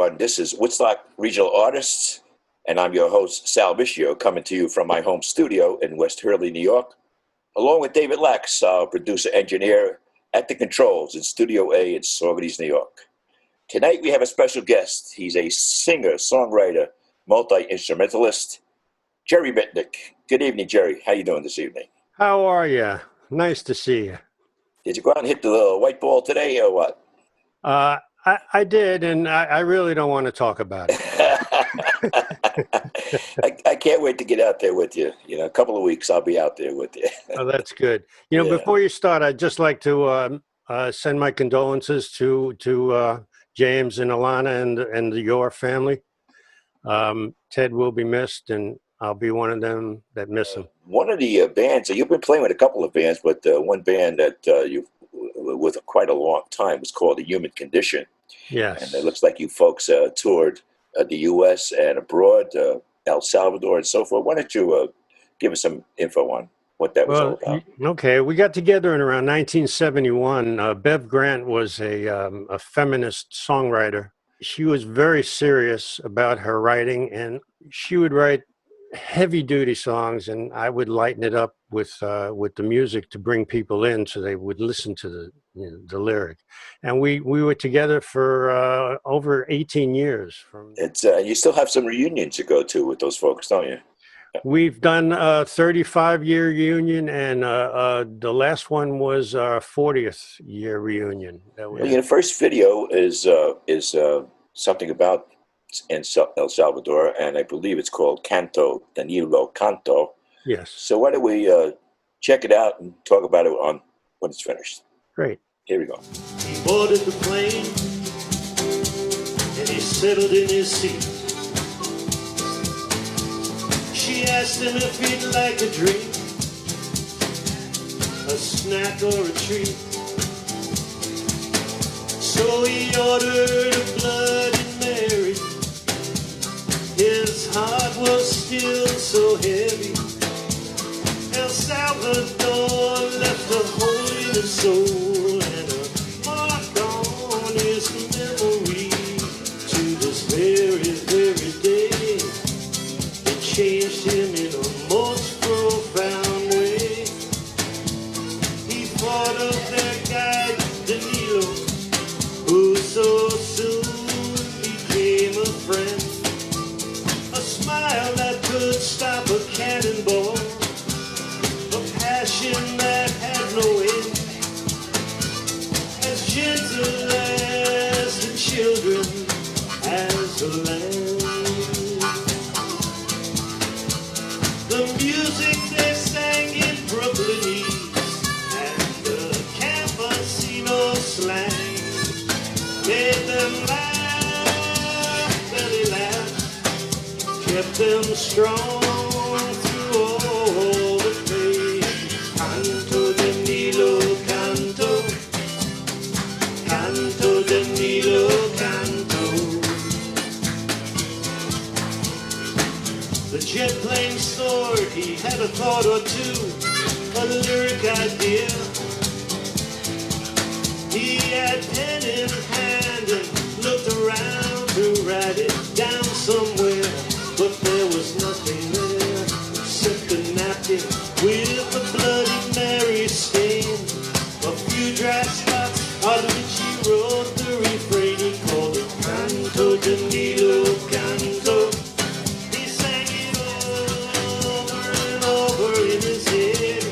everyone. This is Woodstock Regional Artists, and I'm your host, Sal Miccio, coming to you from my home studio in West Hurley, New York, along with David Lax, our producer-engineer at the controls in Studio A in Saugerties, New York. Tonight we have a special guest. He's a singer, songwriter, multi-instrumentalist, Jerry Mitnick. Good evening, Jerry. How you doing this evening? How are you? Nice to see you. Did you go out and hit the little white ball today or what? I did, and I really don't want to talk about it. I can't wait to get out there with you. You know, a couple of weeks I'll be out there with you. Oh, that's good. You know, Before you start, I'd just like to send my condolences to James and Alana and your family. Ted will be missed, and I'll be one of them that miss him. One of the bands, you've been playing with a couple of bands, but one band that you've with quite a long time was called The Human Condition. Yes. And it looks like you folks toured the U.S. and abroad, El Salvador and so forth. Why don't you give us some info on what that was all about? Okay. We got together in around 1971. Bev Grant was a feminist songwriter. She was very serious about her writing, and she would write heavy-duty songs, and I would lighten it up with the music to bring people in, so they would listen to the lyric. And we were together for over 18 years. You still have some reunions to go to with those folks, don't you? We've done a 35-year reunion, and the last one was our 40th year reunion. The first video is something about in El Salvador, and I believe it's called Canto, Danilo Canto. Yes. So why don't we check it out and talk about it when it's finished. Great. Here we go. He boarded the plane and he settled in his seat. She asked him if he'd like a drink, a snack or a treat. So he ordered a Bloody Mary. His heart was still so heavy. El Salvador left a hole in his soul and a mark on his memory to this very, very day. It changed him in a most profound way. He thought of their guide, Danilo, who so soon became a friend. A smile that could stop a cannonball, a passion that had no end, as gentle as the children, as the land. The music they sang in Brooklyn East and the campesino slang made them laugh, belly laugh, kept them strong through all the pain. Canto Danilo Canto, Canto Danilo Canto. The jet plane soared, he had a thought or two, a lyric idea. He had pen in hand and looked around to write it down somewhere, but there was nothing there except a napkin with a Bloody Mary stain, a few dry spots on which he wrote the refrain. He called it Canto Danilo Canto. He sang it over and over in his head.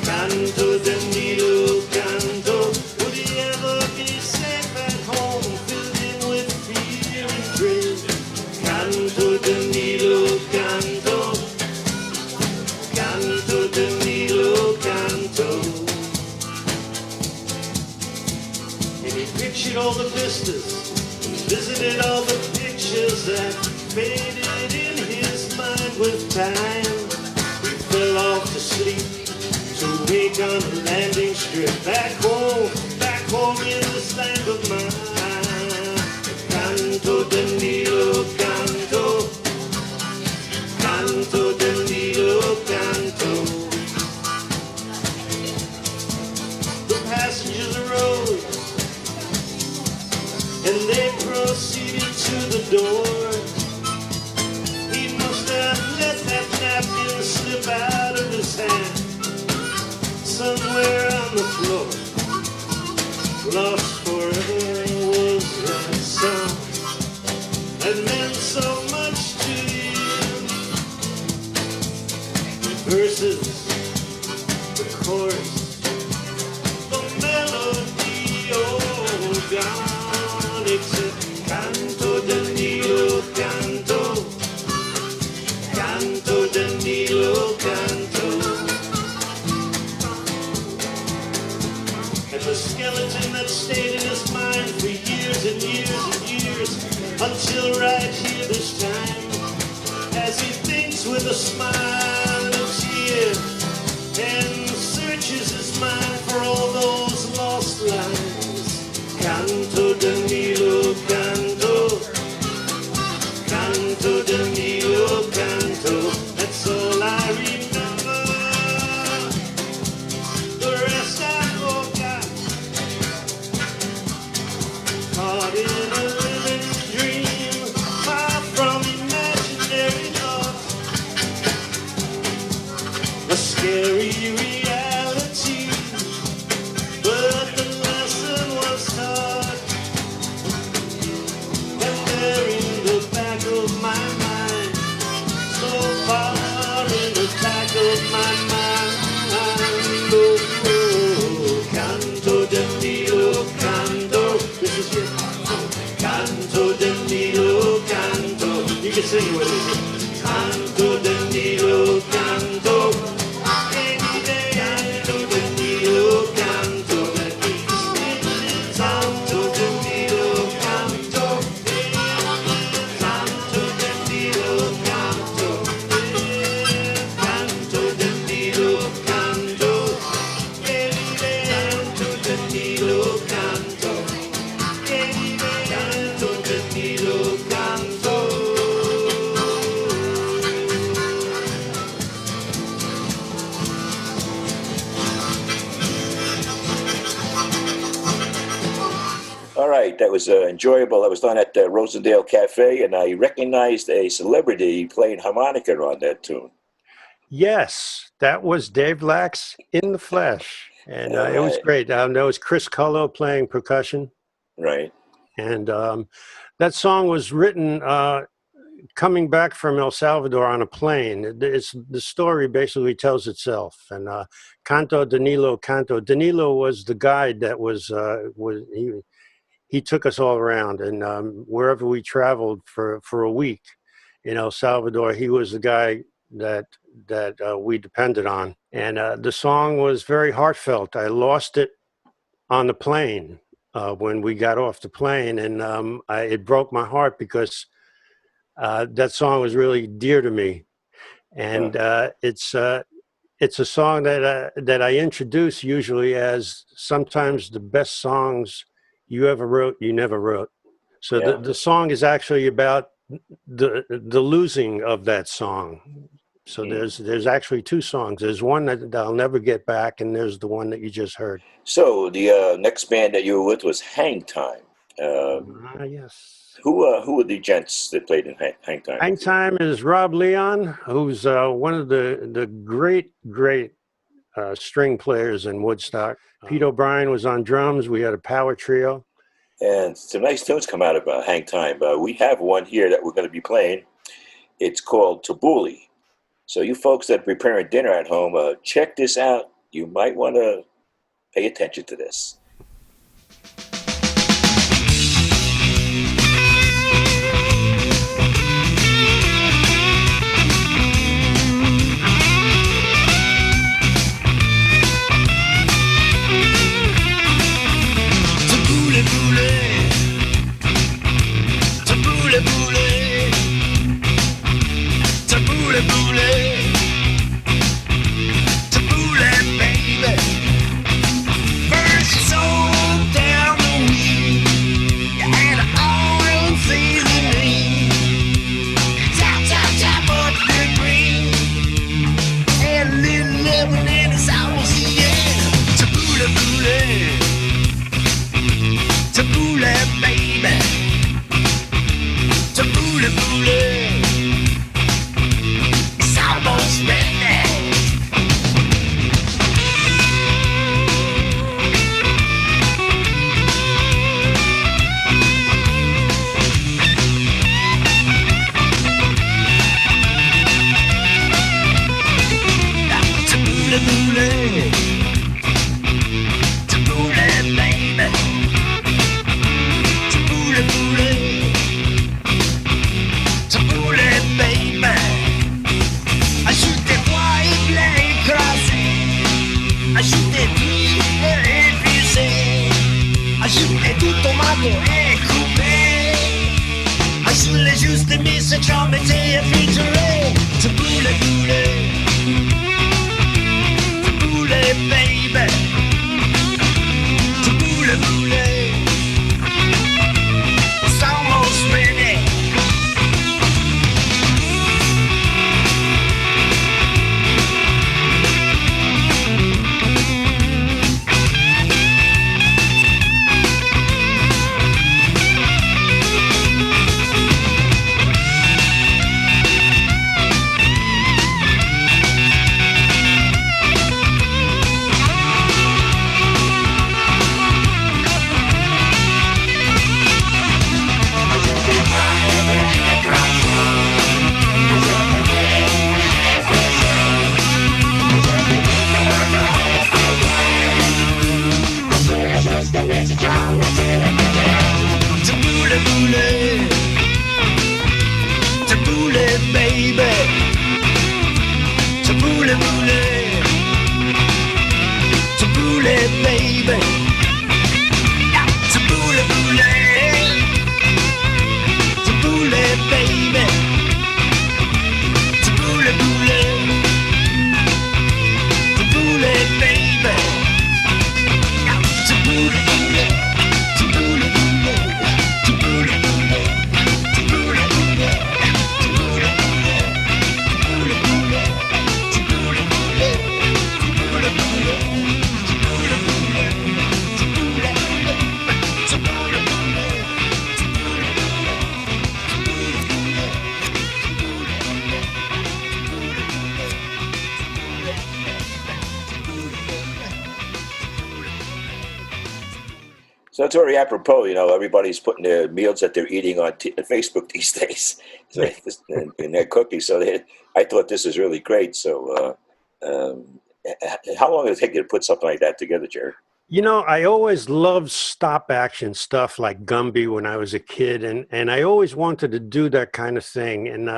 Canto Danilo Canto. Would he ever be safe at home, filled in with fear and dread? Canto Danilo Canto, Canto Danilo Canto. And he pictured all the vistas, visited all the pictures that faded in his mind with time. He fell off to sleep, to wake on a landing strip, back home in this land of mine. Canto Danilo Canto, Canto Danilo Canto. The passengers arose and they proceeded to Lord, lost forever was that song that meant so much to you. The verses, the chorus, the melody, oh, gone except canto Danilo, canto, canto Danilo, canto. And the skeleton that stayed in his mind for years and years and years, until right here this time, as he thinks with a smile and tear, and searches his mind for all those lost lines. Canto Danilo, canto, canto Danilo, canto. That's all I remember. The rest I forgot. Caught in a living dream, far from imaginary thoughts. A scary reality, but the lesson was taught. And there in the back of my mind, so far in the back of my mind, oh, canto Danilo, canto. This is it. Canto Danilo, canto. You can sing with it. Canto Danilo, canto. Any day, canto Danilo, canto. That means canto Danilo, canto. Canto Danilo, canto. Canto Danilo, canto. Any day, canto Danilo, canto. Any day, canto Danilo, canto. All right, that was enjoyable. That was done at the Rosendale Cafe, and I recognized a celebrity playing harmonica on that tune. Yes, that was Dave Lax in the flesh. And it was Alright. great. There was Chris Cullo playing percussion. Right. And that song was written coming back from El Salvador on a plane. The story basically tells itself. And Canto Danilo, Canto. Danilo was the guide that he took us all around. And wherever we traveled for a week in El Salvador, he was the guy that we depended on. And the song was very heartfelt. I lost it on the plane when we got off the plane, and it broke my heart because that song was really dear to me. And it's a song that I introduce usually as sometimes the best songs you ever wrote, you never wrote. So the song is actually about the losing of that song. So there's actually two songs. There's one that I'll never get back, and there's the one that you just heard. So the next band that you were with was Hang Time. Yes. Who were the gents that played in Hang Time? Hang Time is Rob Leon, who's one of the great string players in Woodstock. Pete O'Brien was on drums. We had a power trio. And some nice tunes come out of Hang Time. We have one here that we're going to be playing. It's called Tabbouleh. So you folks that are preparing dinner at home, check this out. You might want to pay attention to this. Tabbouleh, baby. First it's giuste messe, trombette e vittorie. Tabule, bule, tabule, baby. Tabule, bule, it's almost ready. Tabule, bule, tabule, baby. Tabule, bule, tabule, baby. Tabule, bule, tabule, baby. Tabule, bule, tabule, baby. Tabule, bule. So it's very apropos, everybody's putting their meals that they're eating on Facebook these days, and their cookies. So I thought this is really great. So how long did it take you to put something like that together, Jerry? I always loved stop action stuff like Gumby when I was a kid, and I always wanted to do that kind of thing. And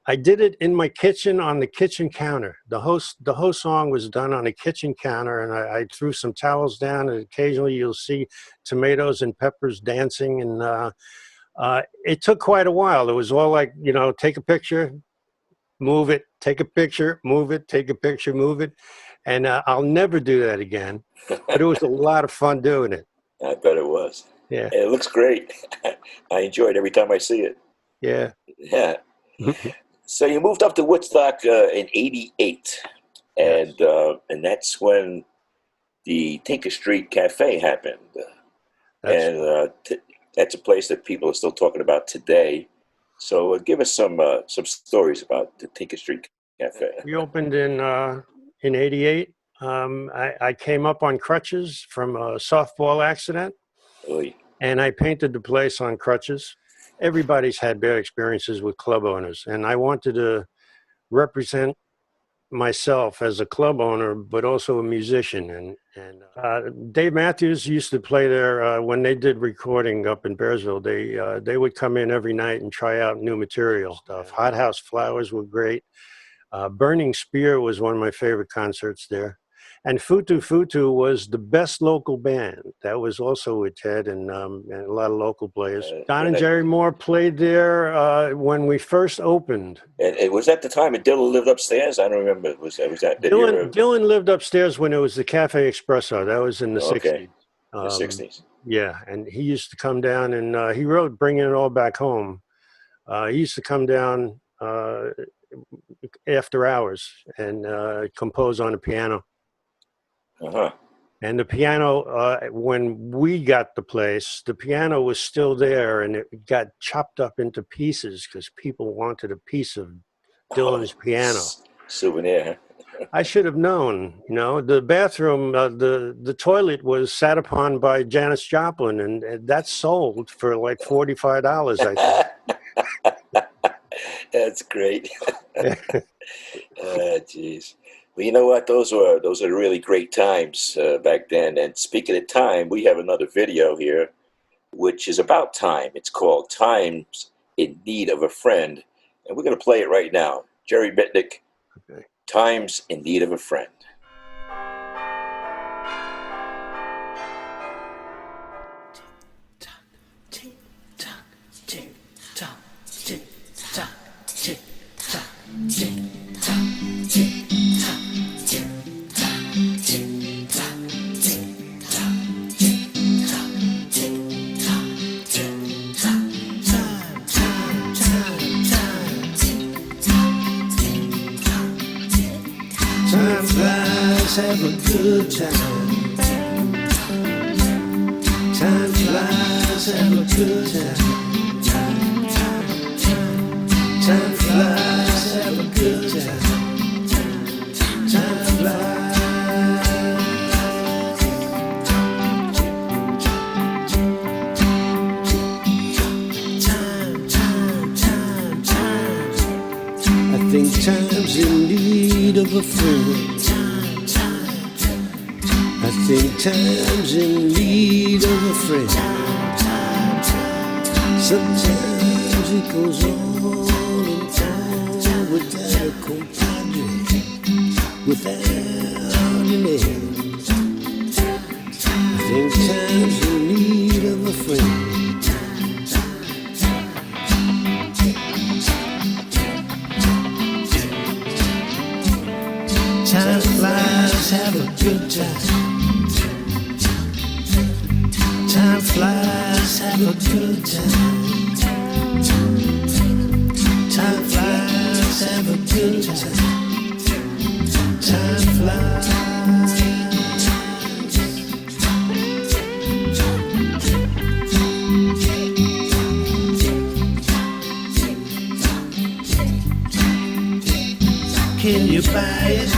I did it in my kitchen on the kitchen counter. The whole song was done on a kitchen counter, and I threw some towels down, and occasionally you'll see tomatoes and peppers dancing. And it took quite a while. It was all like, take a picture, move it, take a picture, move it, take a picture, move it. And I'll never do that again. But it was a lot of fun doing it. I bet it was. Yeah. And it looks great. I enjoy it every time I see it. Yeah. Yeah. So you moved up to Woodstock in '88, and Yes. And that's when the Tinker Street Cafe happened. That's a place that people are still talking about today. So give us some stories about the Tinker Street Cafe. We opened in '88. I came up on crutches from a softball accident, Oy. and I painted the place on crutches. Everybody's had bad experiences with club owners, and I wanted to represent myself as a club owner, but also a musician. And Dave Matthews used to play there when they did recording up in Bearsville. They would come in every night and try out new material stuff. Hot House Flowers were great. Burning Spear was one of my favorite concerts there. And Futu Futu was the best local band. That was also with Ted and a lot of local players. Don and Jerry Moore played there when we first opened. And it was at the time that Dylan lived upstairs. I don't remember. Was that Dylan lived upstairs when it was the Cafe Espresso. That was in the Okay. 60s. The '60s? Yeah, and he used to come down and he wrote Bringing It All Back Home. He used to come down after hours and compose on the piano. Uh-huh. And the piano, when we got the place, the piano was still there, and it got chopped up into pieces because people wanted a piece of Dylan's piano. Souvenir. I should have known. The bathroom, the toilet was sat upon by Janis Joplin, and that sold for like $45, I think. That's great. Jeez. Well, you know what? Those are really great times back then. And speaking of time, we have another video here, which is about time. It's called "Times in Need of a Friend," and we're going to play it right now. Jerry Mitnick, Okay. "Times in Need of a Friend." Tick tock, tick tock, tick tock. Time flies, have a good time. Time flies, have a good time. Time flies, have a good time. Time flies. I think time's in need of a friend. I think time's in need of a friend. Sometimes it goes on and on without a compadre, without an end. I think time's in need of a friend. Time flies, have a good time. Time flies, have a good time. Time flies, have a good time. Time flies. Can you buy it?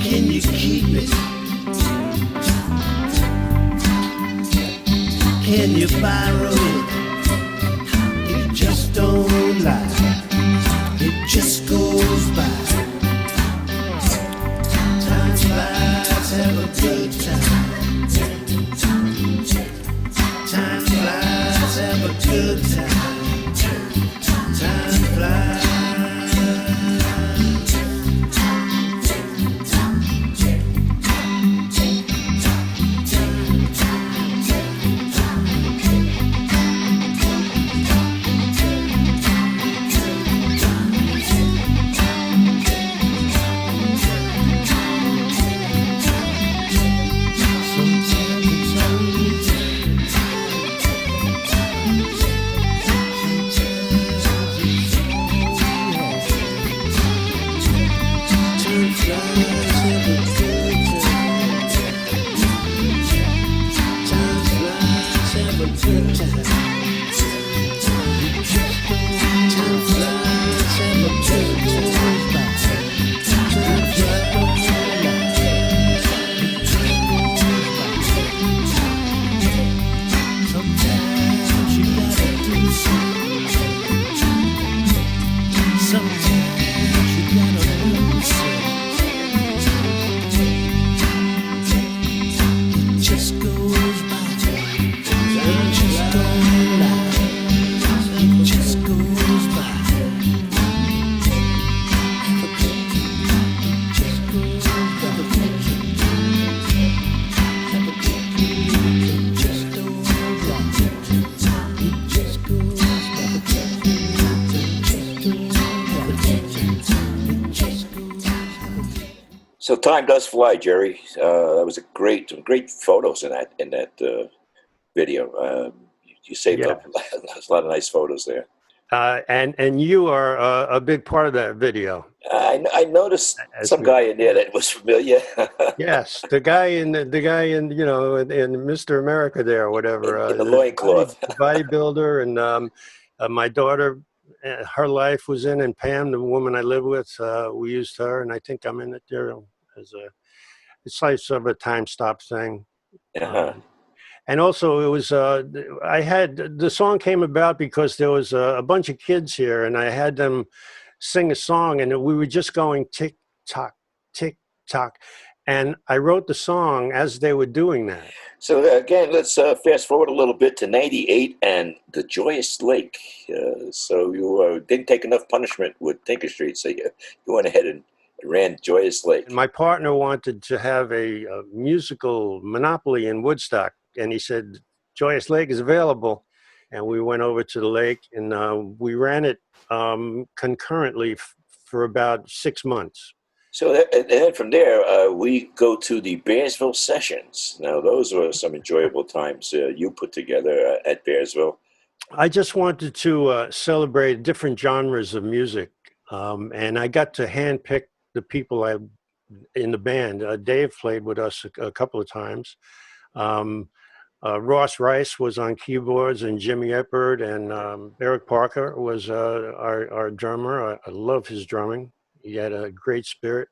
Can you keep it? Can you borrow it? It just don't lie. It just goes by. Time flies, have a good time. Time flies, have a good time. Time flies. So time does fly, Jerry. That was great photos in that video. You saved up a lot of nice photos there. And you are a big part of that video. I noticed some guy in there that was familiar. Yes, the guy in in Mr. America there, or whatever. In the loincloth. Bodybuilder, and my daughter, her life was in, and Pam, the woman I live with, we used her, and I think I'm in it there as it's like sort of a time stop thing. Uh-huh. And also, it was I had the song came about because there was a bunch of kids here, and I had them sing a song, and we were just going tick tock, and I wrote the song as they were doing that. So again, let's fast forward a little bit to '98 and the Joyous Lake. So you didn't take enough punishment with Tinker Street, so you went ahead and ran Joyous Lake. And my partner wanted to have a musical monopoly in Woodstock, and he said Joyous Lake is available, and we went over to the lake, and we ran it concurrently for about 6 months. So and then from there, we go to the Bearsville Sessions. Now, those were some enjoyable times you put together at Bearsville. I just wanted to celebrate different genres of music. And I got to handpick the people in the band. Dave played with us a couple of times. Ross Rice was on keyboards, and Jimmy Eppert and Eric Parker was our drummer. I love his drumming. He had a great spirit.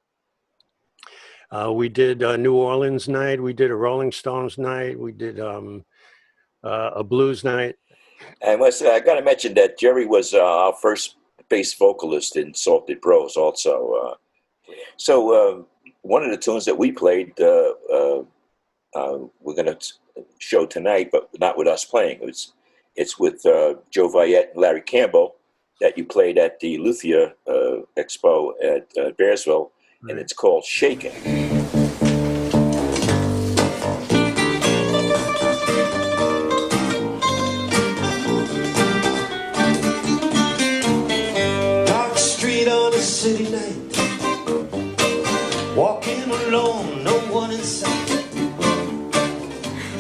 We did a New Orleans night. We did a Rolling Stones night. We did a blues night. And I got to mention that Jerry was our first bass vocalist in Salted Bros also. So one of the tunes that we played, we're going to show tonight, but not with us playing. It's with Joe Viette and Larry Campbell that you played at the Luthier Expo at Bearsville, and it's called Shakin'. City night, walking alone, no one in sight.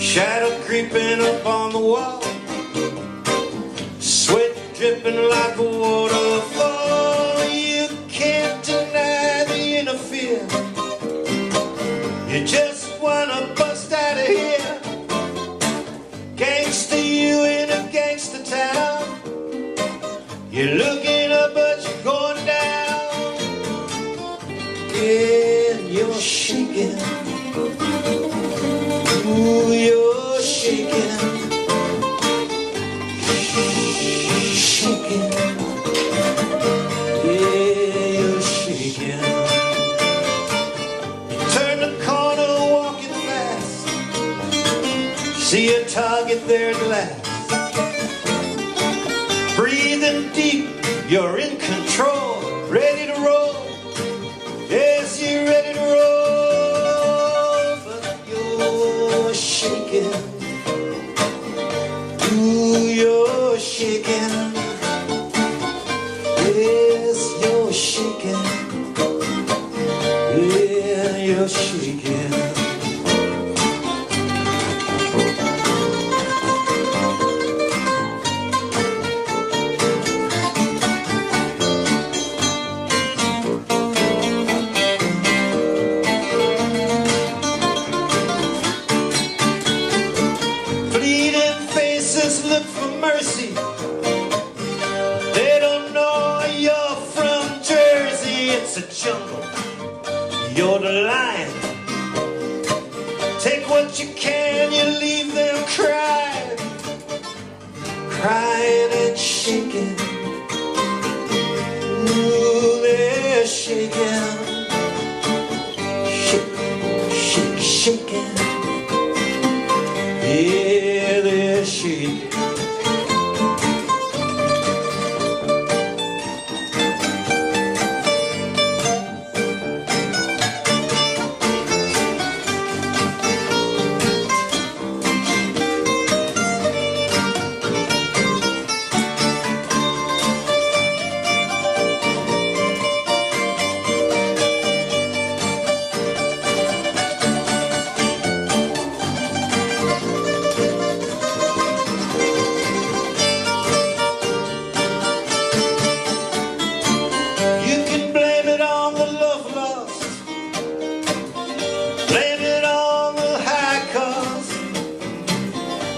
Shadow creeping up on the wall, sweat dripping like a waterfall. You can't deny the inner fear. You just wanna bust out of here. Gangsta you in a gangsta town. You're looking up but you're going down. And you're shaking. Ooh, you're shaking. Shaking. Yeah, you're shaking. You turn the corner walking fast. See a target there at last. Breathing deep, you're in control. Ready to roll. Yes, you're ready to roll, but you're shaking. Ooh, you're shaking. Yes, you're shaking. Yeah, you're shaking. Look for mercy. They don't know you're from Jersey. It's a jungle. You're the lion. Take what you can, you leave them crying. Crying and shaking. Ooh, they're shaking. Shake, shaking. Yeah, they're shaking.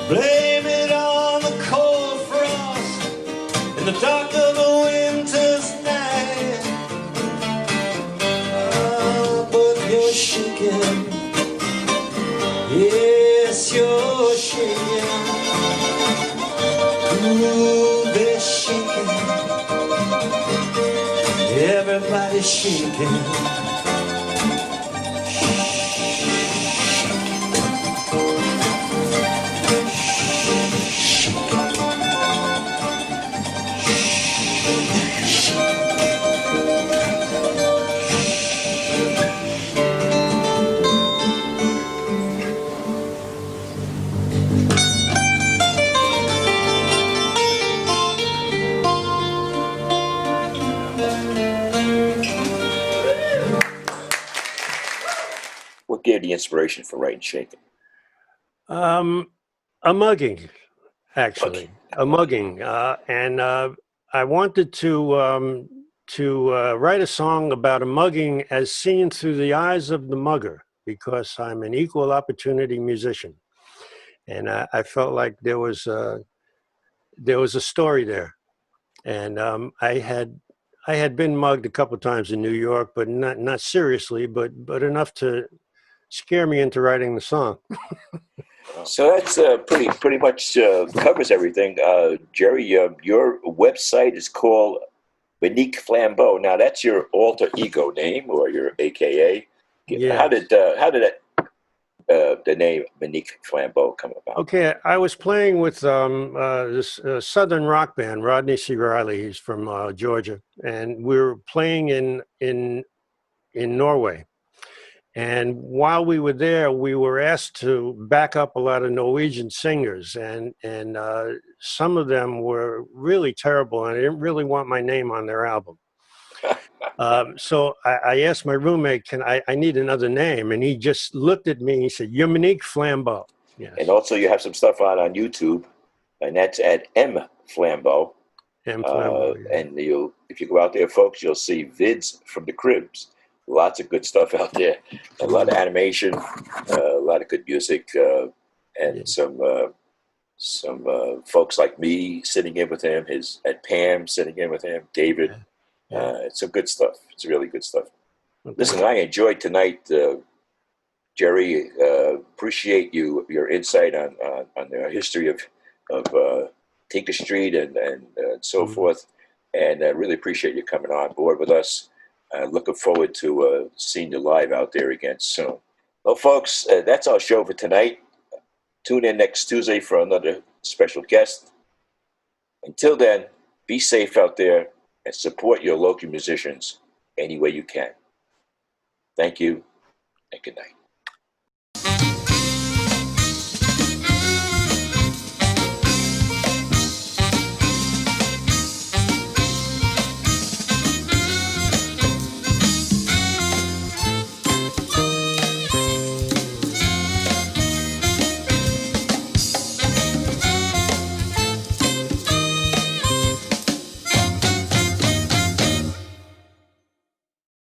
Blame it on the cold frost in the dark of a winter's night. Ah, but you're shaking. Yes, you're shaking. Ooh, they're shaking. Everybody's shaking. What gave the inspiration for writing Shakin'? A mugging, actually, a mugging, and I wanted to write a song about a mugging as seen through the eyes of the mugger, because I'm an equal opportunity musician, and I felt like there was a story there. And I had been mugged a couple of times in New York, but not seriously, but enough to scare me into writing the song. So that's pretty much covers everything. Jerry, your website is called Monique Flambeau. Now that's your alter ego name or your AKA. Yeah. How did that the name Monique Flambeau come about? Okay, I was playing with this southern rock band, Rodney C. Riley. He's from Georgia, and we were playing in Norway. And while we were there, we were asked to back up a lot of Norwegian singers, and some of them were really terrible, and I didn't really want my name on their album. So I asked my roommate, I need another name? And he just looked at me and he said, "You're Monique Flambeau." Yes. And also you have some stuff on YouTube, and that's at M Flambeau. M. Flambeau, yeah. And if you go out there, folks, you'll see vids from the cribs. Lots of good stuff out there. A lot of animation, a lot of good music, and some folks like me sitting in with him. And Pam sitting in with him. David. It's some good stuff. It's really good stuff. Okay. Listen, I enjoyed tonight, Jerry. Appreciate your insight on the history of Tinker Street and so forth. And I really appreciate you coming on board with us. Looking forward to seeing you live out there again soon. Well, folks, that's our show for tonight. Tune in next Tuesday for another special guest. Until then, be safe out there and support your local musicians any way you can. Thank you, and good night.